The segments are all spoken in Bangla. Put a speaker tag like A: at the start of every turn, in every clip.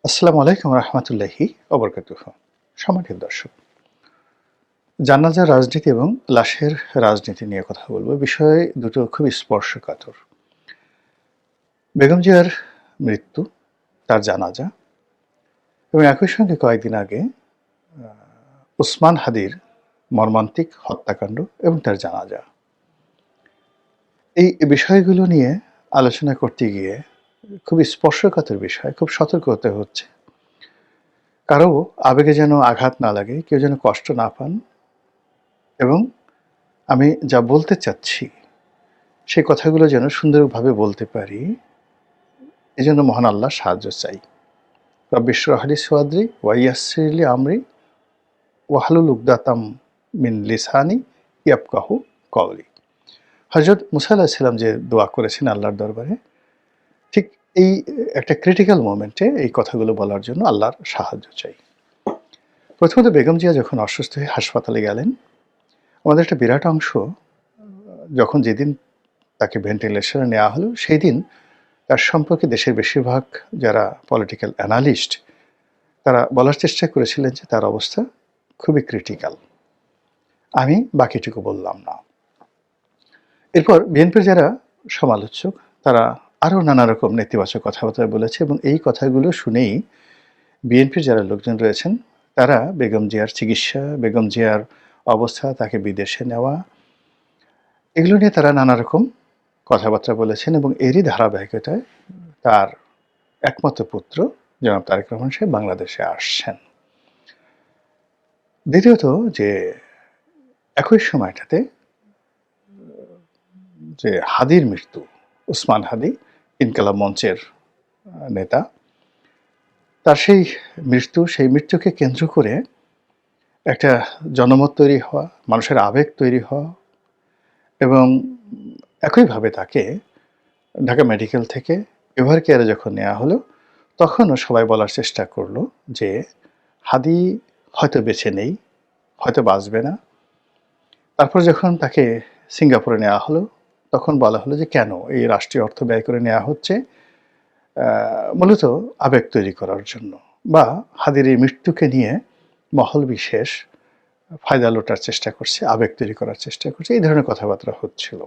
A: আসসালামু আলাইকুম রহমতুল্লাহি ওবরকাতুহ। সম্মানিত দর্শক, জানাজার রাজনীতি এবং লাশের রাজনীতি নিয়ে কথা বলবো। বিষয় দুটো খুবই স্পর্শকাতর। বেগম জিয়ার মৃত্যু, তার জানাজা এবং একই সঙ্গে কয়েকদিন আগে উসমান হাদির মর্মান্তিক হত্যাকাণ্ড এবং তার জানাজা। এই বিষয়গুলো নিয়ে আলোচনা করতে গিয়ে খুবই স্পর্শকাতর বিষয়, খুব সতর্ক হতে হচ্ছে। কারো আবেগে যেন আঘাত না লাগে, কেউ যেন কষ্ট না পান, এবং আমি যা বলতে চাচ্ছি সেই কথাগুলো যেন সুন্দরভাবে বলতে পারি, এজন্য মহান আল্লাহর সাহায্য চাই। রব্বি ইশরাহ লি সাদরি ওয়া ইয়াসসির লি আমরি ওয়াহলুল উকদাতাম মিন লিসানি ইয়াফকাহু কওলি। হযরত মুসা আলাইহিস সালাম যে দোয়া করেছেন আল্লাহর দরবারে, ঠিক এই একটা ক্রিটিক্যাল মোমেন্টে এই কথাগুলো বলার জন্য আল্লাহর সাহায্য চাই। প্রথমত বেগম জিয়া যখন অসুস্থ হয়ে হাসপাতালে গেলেন, আমাদের একটা বিরাট অংশ যখন যেদিন তাকে ভেন্টিলেশনে নেওয়া হলো, সেই দিন তার সম্পর্কে দেশের বেশিরভাগ যারা পলিটিক্যাল অ্যানালিস্ট তারা বলার চেষ্টা করেছিলেন যে তার অবস্থা খুবই ক্রিটিক্যাল। আমি বাকিটুকু বললাম না। এরপর বিএনপির যারা সমালোচক তারা আরও নানা রকম নেতিবাচক কথাবার্তা বলেছে, এবং এই কথাগুলো শুনেই বিএনপির যারা লোকজন রয়েছেন তারা বেগম জিয়ার চিকিৎসা, বেগম জিয়ার অবস্থা, তাকে বিদেশে নেওয়া, এগুলো নিয়ে তারা নানা রকম কথাবার্তা বলেছেন, এবং এরই ধারাবাহিকতায় তার একমাত্র পুত্র জনাব তারেক রহমান সাহেব বাংলাদেশে আসছেন। দ্বিতীয়ত যে একই সময়টাতে যে হাদির মৃত্যু, উসমান হাদি ইনকালাব মঞ্চের নেতা, তার সেই মৃত্যুকে কেন্দ্র করে একটা জনমত তৈরি হওয়া, মানুষের আবেগ তৈরি হওয়া, এবং একইভাবে তাকে ঢাকা মেডিকেল থেকে এভার কেয়ারে যখন নেওয়া হলো, তখনও সবাই বলার চেষ্টা করলো যে হাদি হয়তো বেঁচে নেই, হয়তো বাঁচবে না। তারপর যখন তাকে সিঙ্গাপুরে নেওয়া হলো, তখন বলা হলো যে কেন এই রাষ্ট্রীয় অর্থ ব্যয় করে নেওয়া হচ্ছে মূলত আবেগ তৈরি করার জন্য, বা হাদির এই মৃত্যুকে নিয়ে মহল বিশেষ ফায়দা লোটার চেষ্টা করছে, আবেগ তৈরি করার চেষ্টা করছে, এই ধরনের কথাবার্তা হচ্ছিল।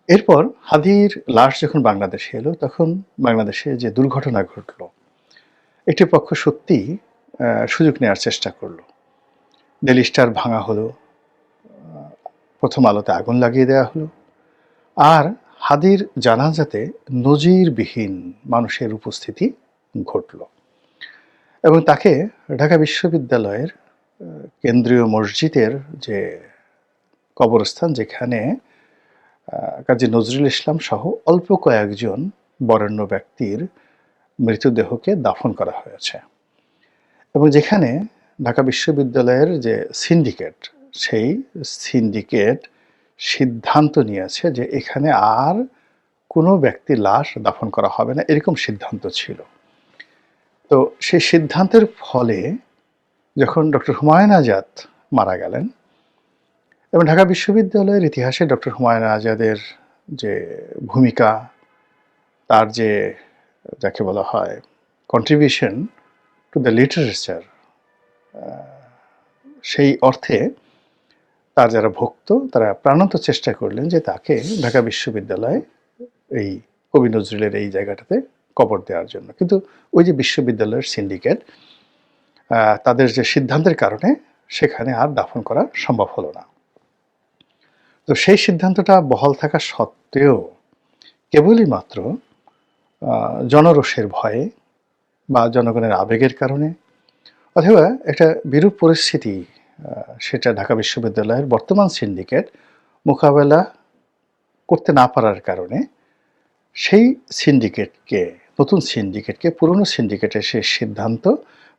A: এরপর হাদির লাশ যখন বাংলাদেশে এলো, তখন বাংলাদেশে যে দুর্ঘটনা ঘটল, একটি পক্ষ সত্যিই সুযোগ নেওয়ার চেষ্টা করলো। ডেইলি স্টার ভাঙা হলো, প্রথম আলোতে আগুন লাগিয়ে দেওয়া হলো, আর হাদির জানাজাতে নজিরবিহীন মানুষের উপস্থিতি ঘটল, এবং তাকে ঢাকা বিশ্ববিদ্যালয়ের কেন্দ্রীয় মসজিদের যে কবরস্থান, যেখানে কাজী নজরুল ইসলাম সহ অল্প কয়েকজন বরেণ্য ব্যক্তির মৃতদেহকে দাফন করা হয়েছে, এবং যেখানে ঢাকা বিশ্ববিদ্যালয়ের যে সিন্ডিকেট, সেই সিন্ডিকেট সিদ্ধান্ত নিয়েছে যে এখানে আর কোনো ব্যক্তির লাশ দাফন করা হবে না, এরকম সিদ্ধান্ত ছিল। তো সেই সিদ্ধান্তের ফলে যখন ডক্টর হুমায়ুন আজাদ মারা গেলেন, এবং ঢাকা বিশ্ববিদ্যালয়ের ইতিহাসে ডক্টর হুমায়ুন আজাদের যে ভূমিকা, তার যে যাকে বলা হয় কন্ট্রিবিউশন টু দ্য লিটারেচার, সেই অর্থে তার যারা ভক্ত তারা প্রাণান্ত চেষ্টা করলেন যে তাকে ঢাকা বিশ্ববিদ্যালয়ে এই কবি নজরুলের এই জায়গাটাতে কবর দেওয়ার জন্য। কিন্তু ওই যে বিশ্ববিদ্যালয়ের সিন্ডিকেট, তাদের যে সিদ্ধান্তের কারণে সেখানে আর দাফন করা সম্ভব হলো না। তো সেই সিদ্ধান্তটা বহাল থাকা সত্ত্বেও কেবলই মাত্র জনরোষের ভয়ে বা জনগণের আবেগের কারণে, অথবা একটা বিরূপ পরিস্থিতি, সেটা ঢাকা বিশ্ববিদ্যালয়ের বর্তমান সিন্ডিকেট মোকাবেলা করতে না পারার কারণে সেই সিন্ডিকেটকে, নতুন সিন্ডিকেটকে পুরনো সিন্ডিকেটের সেই সিদ্ধান্ত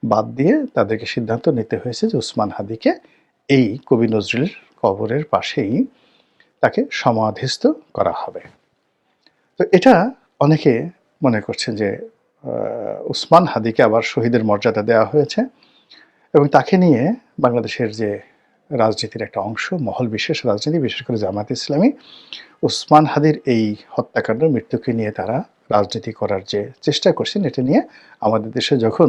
A: বাদ দিয়ে তাদেরকে সিদ্ধান্ত নিতে হয়েছে যে উসমান হাদিকে এই কবি নজরুলের কবরের পাশেই তাকে সমাধিস্থ করা হবে। তো এটা অনেকে মনে করছেন যে উসমান হাদিকে আবার শহীদের মর্যাদা দেওয়া হয়েছে, এবং তাকে নিয়ে বাংলাদেশের যে রাজনীতির একটা অংশ, মহল বিশেষ রাজনীতি, বিশেষ করে জামায়াত ইসলামী, উসমান হাদির এই হত্যাকাণ্ড, মৃত্যুকে নিয়ে তারা রাজনীতি করার যে চেষ্টা করছেন, এটা নিয়ে আমাদের দেশে যখন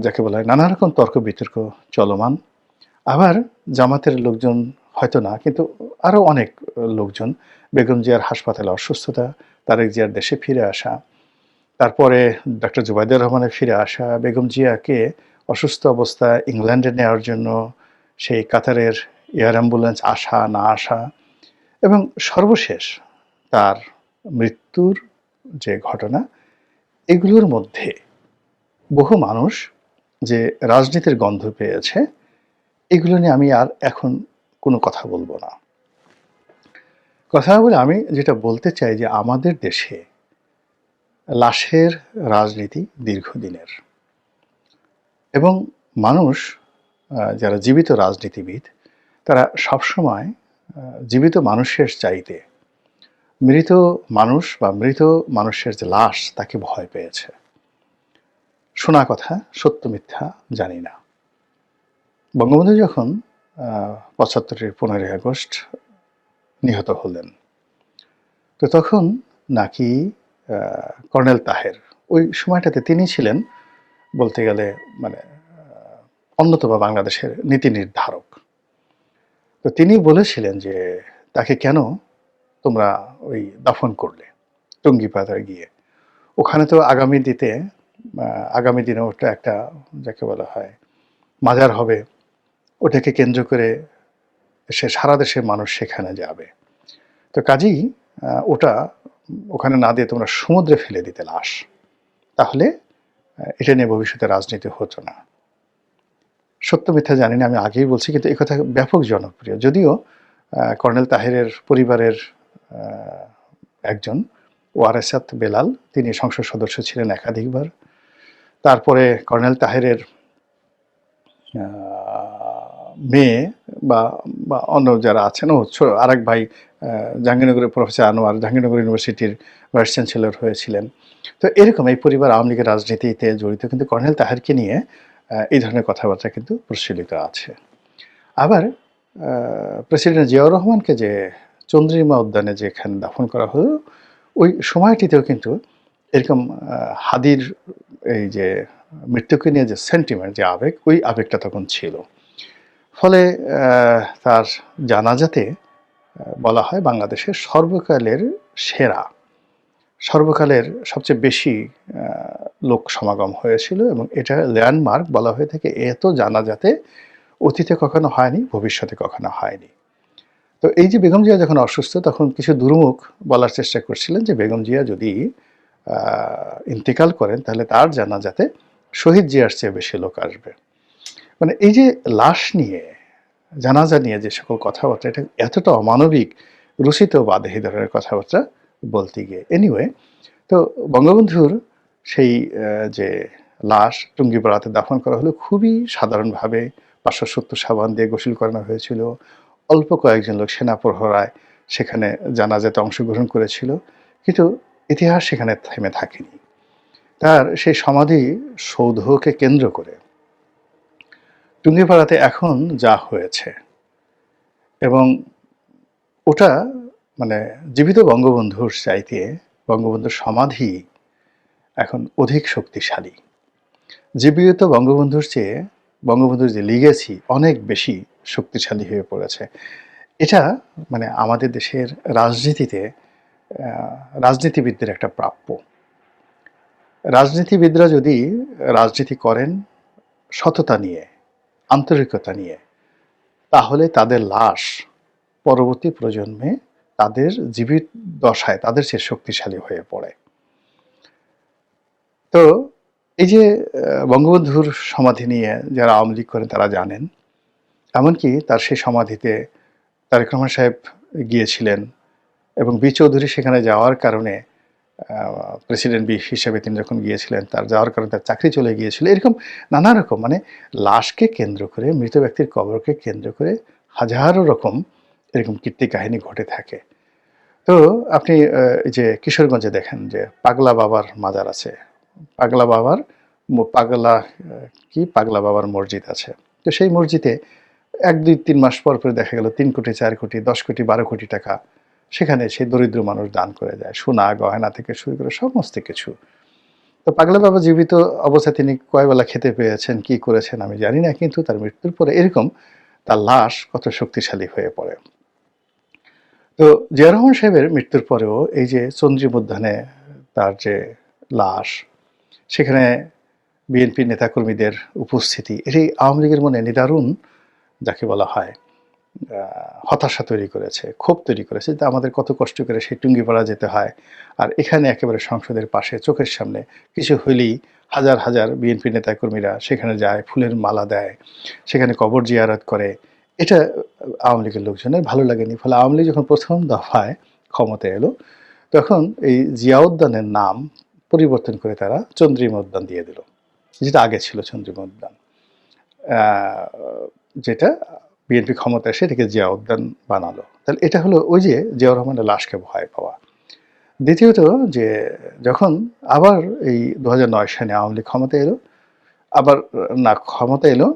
A: যাকে বলা হয় নানা রকম তর্ক বিতর্ক চলমান। আবার জামাতের লোকজন হয়তো না, কিন্তু আরও অনেক লোকজন বেগম জিয়ার হাসপাতালে অসুস্থতা, তারেক জিয়ার দেশে ফিরে আসা, তারপরে ডক্টর জুবাইদুর রহমানের ফিরে আসা, বেগম জিয়াকে অসুস্থ অবস্থায় ইংল্যান্ডে নেওয়ার জন্য সেই কাতারের এয়ার অ্যাম্বুলেন্স আসা না আসা, এবং সর্বশেষ তার মৃত্যুর যে ঘটনা, এগুলোর মধ্যে বহু মানুষ যে রাজনীতির গন্ধ পেয়েছে, এগুলো নিয়ে আমি আর এখন কোনো কথা বলবো না। কথা বলে আমি যেটা বলতে চাই যে আমাদের দেশে লাশের রাজনীতি দীর্ঘদিনের, এবং মানুষ যারা জীবিত রাজনীতিবিদ তারা সবসময় জীবিত মানুষের চাইতে মৃত মানুষ বা মৃত মানুষের যে লাশ তাকে ভয় পেয়েছে। শোনা কথা, সত্য মিথ্যা জানি না। বঙ্গবন্ধু যখন ৭৫-এর ১৫ই আগস্ট নিহত হলেন, তো তখন নাকি কর্নেল তাহের ওই সময়টাতে তিনি ছিলেন বলতে গেলে মানে অন্যতম বাংলাদেশের নীতি নির্ধারক। তো তিনি বলেছিলেন যে তাকে কেন তোমরা ওই দাফন করলে টুঙ্গিপাড়ায় গিয়ে। ওখানে তো আগামী দিনে ওটা একটা যাকে বলা হয় মাজার হবে, ওটাকে কেন্দ্র করে সারা দেশের মানুষ সেখানে যাবে। তো কাজেই ওখানে না দিয়ে তোমরা সমুদ্রে ফেলে দিতে লাশ, তাহলে এটা নিয়ে ভবিষ্যতে রাজনীতি হতো না। সত্য মিথ্যা জানি না, আমি আগেই বলছি, কিন্তু এই কথা ব্যাপক জনপ্রিয়। যদিও কর্নেল তাহেরের পরিবারের একজন ওয়ারেসাত বেলাল, তিনি সংসদ সদস্য ছিলেন একাধিকবার। তারপরে কর্নেল তাহেরের মেয়ে বা অন্য যারা আছেন, আরেক ভাই জাহাঙ্গীরনগরের প্রফেসর আনোয়ার জাহাঙ্গীরনগর ইউনিভার্সিটির ভাইস চ্যান্সেলর হয়েছিলেন। তো এরকম এই পরিবার আওয়ামী লীগের রাজনীতিতে জড়িত, কিন্তু কর্নেল তাহেরকে নিয়ে এই ধরনের কথাবার্তা কিন্তু প্রচলিত আছে। আবার প্রেসিডেন্ট জিয়াউর রহমানকে যে চন্দ্রিমা উদ্যানে যেখানে দাফন করা হলো, ওই সময়টিতেও কিন্তু এরকম হাদির এই যে মৃত্যুকে নিয়ে যে সেন্টিমেন্ট, যে আবেগ, ওই আবেগটা তখন ছিল। ফলে তার জানাজাতে বলা হয় বাংলাদেশের সর্বকালের সবচেয়ে বেশি লোক সমাগম হয়েছিল, এবং এটা ল্যান্ডমার্ক বলা হয়ে থাকে। এত জানাজাতে অতীতে কখনো হয়নি, ভবিষ্যতে কখনো হয়নি। তো এই যে বেগম জিয়া যখন অসুস্থ, তখন কিছু দুর্মুখ বলার চেষ্টা করছিলেন যে বেগম জিয়া যদি ইন্তেকাল করেন তাহলে তার জানাজাতে শহীদ জিয়ার চেয়ে বেশি লোক আসবে। মানে এই যে লাশ নিয়ে, জানাজা নিয়ে যে সকল কথাবার্তা, এটা এতটা অমানবিক, রুচিত বাদে এই ধরনের কথাবার্তা বলতে গিয়ে। এনিওয়ে, তো বঙ্গবন্ধুর সেই যে লাশ টুঙ্গিপাড়াতে দাফন করা হলো খুবই সাধারণভাবে, ৫৭০ সাবান দিয়ে গোসল করানো হয়েছিল। অল্প কয়েকজন লোক সেনা প্রহরায় সেখানে জানাজাতে অংশগ্রহণ করেছিল, কিন্তু ইতিহাস সেখানে থেমে থাকেনি। তার সেই সমাধি সৌধকে কেন্দ্র করে টুঙ্গিপাড়াতে এখন যা হয়েছে, এবং ওটা মানে জীবিত বঙ্গবন্ধুর চাইতে বঙ্গবন্ধুর সমাধি এখন অধিক শক্তিশালী। জীবিত বঙ্গবন্ধুর চেয়ে বঙ্গবন্ধুর যে লিগেসি অনেক বেশি শক্তিশালী হয়ে পড়েছে। এটা মানে আমাদের দেশের রাজনীতিতে রাজনীতিবিদদের একটা প্রাপ্য। রাজনীতিবিদরা যদি রাজনীতি করেন সততা নিয়ে, আন্তরিকতা নিয়ে, তাহলে তাদের লাশ পরবর্তী প্রজন্মে তাদের জীবিত দশায় তাদের চেয়ে শক্তিশালী হয়ে পড়ে। তো এই যে বঙ্গবন্ধুর সমাধি নিয়ে যারা আওয়ামী লীগ করেন তারা জানেন, এমনকি তার সেই সমাধিতে তারেক রহমান সাহেব গিয়েছিলেন, এবং বি চৌধুরী সেখানে যাওয়ার কারণে প্রেসিডেন্ট হিসেবে তিনি যখন গিয়েছিলেন, তার যাওয়ার কারণে তার চাকরি চলে গিয়েছিল। এরকম নানা রকম মানে লাশকে কেন্দ্র করে, মৃত ব্যক্তির কবরকে কেন্দ্র করে হাজারো রকম এরকম কীর্তি কাহিনী ঘটে থাকে। তো আপনি এই যে কিশোরগঞ্জে দেখেন যে পাগলা বাবার মাজার আছে, পাগলা বাবার মসজিদ আছে। তো সেই মসজিদে ১, ২, ৩ মাস পর দেখা গেল ৩ কোটি, ৪ কোটি, ১০ কোটি, ১২ কোটি টাকা সেখানে সেই দরিদ্র মানুষ দান করে দেয়, সোনা গয়না থেকে শুরু করে সমস্ত কিছু। তো পাগলা বাবা জীবিত অবস্থায় তিনি কয় বেলা খেতে পেয়েছেন, কি করেছেন আমি জানি না, কিন্তু তার মৃত্যুর পরে এরকম তার লাশ কত শক্তিশালী হয়ে পড়ে। তো জিয়া রহমান সাহেবের মৃত্যুর পরেও এই যে চন্দ্রিম উদ্যানে তার যে লাশ, সেখানে বিএনপি নেতাকর্মীদের উপস্থিতি, এটি আওয়ামী লীগের মনে নিদারুণ, যাকে বলা হয় হতাশা তৈরি করেছে, ক্ষোভ তৈরি করেছে যে আমাদের কত কষ্ট করে সেই টুঙ্গিপাড়া যেতে হয়, আর এখানে একেবারে সংসদের পাশে চোখের সামনে কিছু হইলেই হাজার হাজার বিএনপি নেতাকর্মীরা সেখানে যায়, ফুলের মালা দেয়, সেখানে কবর জিয়ারত করে। এটা আওয়ামী লীগের লোকজনের ভালো লাগেনি। ফলে আওয়ামী লীগ যখন প্রথম দফায় ক্ষমতায় এলো, তখন এই জিয়া উদ্যানের নাম পরিবর্তন করে তারা চন্দ্রিমা উদ্যান দিয়ে দিল, যেটা আগে ছিল চন্দ্রিমা উদ্যান। যেটা বিএনপি ক্ষমতা এসে এটাকে জিয়া উদ্যান বানালো। তাহলে এটা হলো ওই যে জিয়াউর রহমানের লাশকে ভয় পাওয়া। দ্বিতীয়ত, যে যখন আবার এই ২০০৯ সালে আওয়ামী লীগ ক্ষমতা এলো, আবার না ক্ষমতা এলো,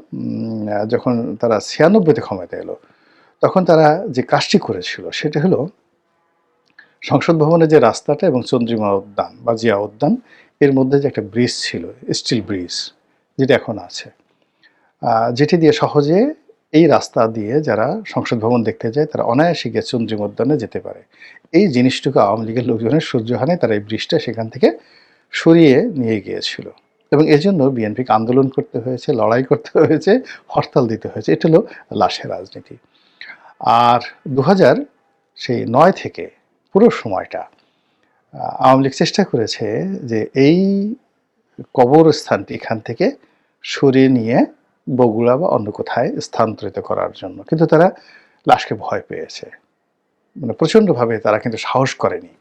A: যখন তারা ৯৬-তে ক্ষমতা এলো, তখন তারা যে কাজটি করেছিল সেটা হলো সংসদ ভবনের যে রাস্তাটা এবং চন্দ্রিমা উদ্যান বা জিয়া উদ্যান, এর মধ্যে যে একটা ব্রিজ ছিল, স্টিল ব্রিজ, যেটা এখন আছে, যেটি দিয়ে সহজে এই রাস্তা দিয়ে যারা সংসদ ভবন দেখতে যায় তারা অনায়াসে গিয়ে চন্দ্রিমা উদ্যানে যেতে পারে। এই জিনিসটুকু আওয়ামী লীগের লোকজনের সহ্য হয় নাই, তারা এই ব্রিজটা সেখান থেকে সরিয়ে নিয়ে গিয়েছিল এবং এজন্য বিএনপিকে আন্দোলন করতে হয়েছে, লড়াই করতে হয়েছে, হরতাল দিতে হয়েছে। এটা হলো লাশের রাজনীতি। আর ২০০৯ থেকে পুরো সময়টা আওয়ামী লীগ চেষ্টা করেছে যে এই কবরস্থানটি এখান থেকে সরিয়ে নিয়ে বগুড়া বা অন্য কোথায় স্থানান্তরিত করার জন্য, কিন্তু তারা লাশকে ভয় পেয়েছে, মানে প্রচণ্ডভাবে তারা কিন্তু সাহস করেনি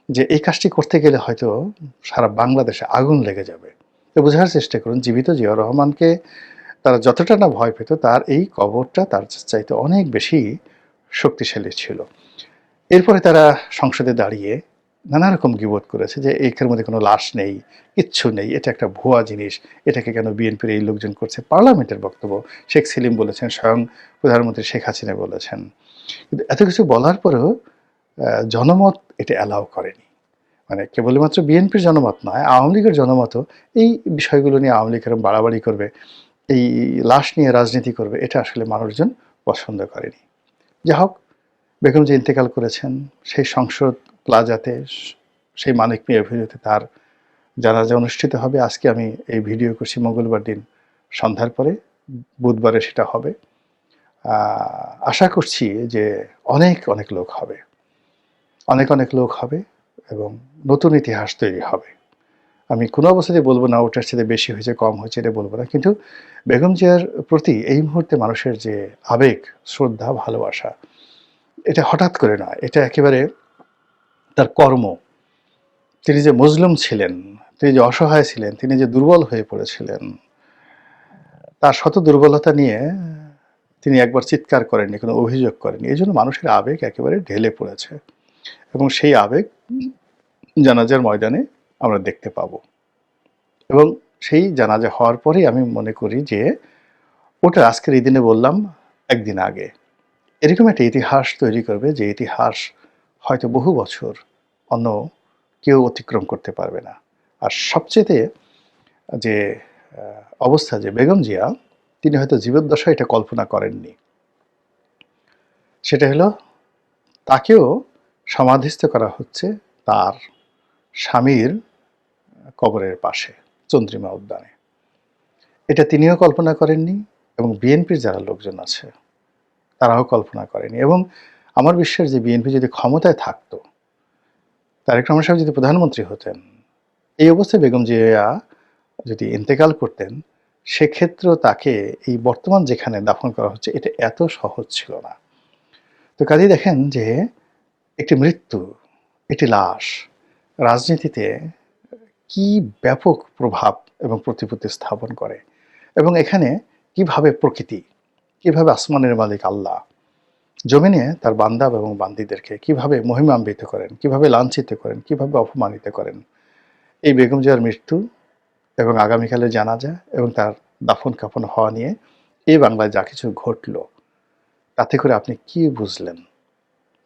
A: যে এই কাজটি করতে গেলে হয়তো সারা বাংলাদেশে আগুন লেগে যাবে। তো বোঝার চেষ্টা করুন, জীবিত জিয়াউর রহমানকে তারা যতটা না ভয় পেত, তার এই কবরটা তার চাইতে অনেক বেশি শক্তিশালী ছিল। এরপরে তারা সংসদে দাঁড়িয়ে নানা রকম গিবত করেছে যে এর মধ্যে কোনো লাশ নেই, কিচ্ছু নেই, এটা একটা ভুয়া জিনিস, এটাকে কেন বিএনপির এই লোকজন করছে। পার্লামেন্টের বক্তব্য শেখ সেলিম বলেছেন, স্বয়ং প্রধানমন্ত্রী শেখ হাসিনা বলেছেন। কিন্তু এত কিছু বলার পরেও জনমত এটা অ্যালাউ করেনি। মানে কেবলমাত্র বিএনপির জনমত নয়, আওয়ামী লীগের জনমতও এই বিষয়গুলো নিয়ে আওয়ামী লীগ এরকম বাড়াবাড়ি করবে, এই লাশ নিয়ে রাজনীতি করবে, এটা আসলে মানুষজন পছন্দ করেনি। যা হোক, বেগম যে ইন্তেকাল করেছেন, সেই সংসদ প্লাজাতে, সেই মানিক মিয়া এভিনিউতে তার জানাজা অনুষ্ঠিত হবে। আজকে আমি এই ভিডিও করছি মঙ্গলবার দিন সন্ধ্যার পরে, বুধবারে সেটা হবে। আশা করছি যে অনেক অনেক লোক হবে, অনেক অনেক লোক হবে এবং নতুন ইতিহাস তৈরি হবে। আমি কোনো অবস্থাতেই বলবো না ওটার সাথে বেশি হয়েছে কম হয়েছে, এটা বলবো না, কিন্তু বেগম জিয়ার প্রতি এই মুহূর্তে মানুষের যে আবেগ, শ্রদ্ধা, ভালোবাসা, এটা হঠাৎ করে নয়, এটা একেবারে তার কর্ম। তিনি যে মজলুম ছিলেন, তিনি যে অসহায় ছিলেন, তিনি যে দুর্বল হয়ে পড়েছিলেন, তার শত দুর্বলতা নিয়ে তিনি একবার চিৎকার করেননি, কোনো অভিযোগ করেননি। এই জন্য মানুষের আবেগ একেবারে ঢেলে পড়েছে এবং সেই আবেগ জানাজার ময়দানে আমরা দেখতে পাব। এবং সেই জানাজা হওয়ার পরেই আমি মনে করি যে ওটা আজকের এই দিনে বললাম, একদিন আগে এরকম একটা ইতিহাস তৈরি করবে, যে ইতিহাস হয়তো বহু বছর অন্য কেউ অতিক্রম করতে পারবে না। আর সবচেয়ে যে অবস্থা, যে বেগম জিয়া তিনি হয়তো জীবদ্দশায় এটা কল্পনা করেননি, সেটা হলো তাকেও সমাধিস্থ করা হচ্ছে তার স্বামীর কবরের পাশে চন্দ্রিমা উদ্যানে। এটা তিনিও কল্পনা করেননি এবং বিএনপির যারা লোকজন আছে তারাও কল্পনা করেনি। এবং আমার বিশ্বাস যে বিএনপি যদি ক্ষমতায় থাকতো, তারেক রহমান সাহেব যদি প্রধানমন্ত্রী হতেন, এই অবস্থায় বেগম জিয়া যদি ইন্তেকাল করতেন, সেক্ষেত্রেও তাকে এই বর্তমান যেখানে দাফন করা হচ্ছে এটা এত সহজ ছিল না। তো কাজেই দেখেন যে একটি মৃত্যু, একটি লাশ রাজনীতিতে কি ব্যাপক প্রভাব এবং প্রতিপত্তি স্থাপন করে, এবং এখানে কিভাবে প্রকৃতি, কিভাবে আসমানের মালিক আল্লাহ জমিনে তার বান্দা এবং বান্দীদেরকে কিভাবে মহিমান্বিত করেন, কিভাবে লাঞ্ছিত করেন, কিভাবে অপমানিত করেন। এই বেগম জিয়ার মৃত্যু এবং আগামীকালের জানাজা এবং তার দাফন কাফন হওয়া নিয়ে এই বাংলায় যা কিছু ঘটল, তাতে করে আপনি কি বুঝলেন?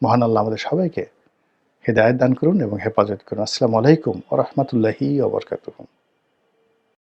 A: মহান আল্লাহ আমাদের সবাইকে হেদায়েত দান করুন এবং হেফাজত করুন। আসসালামু আলাইকুম ওয়া রাহমাতুল্লাহি ওয়া বারাকাতুহু।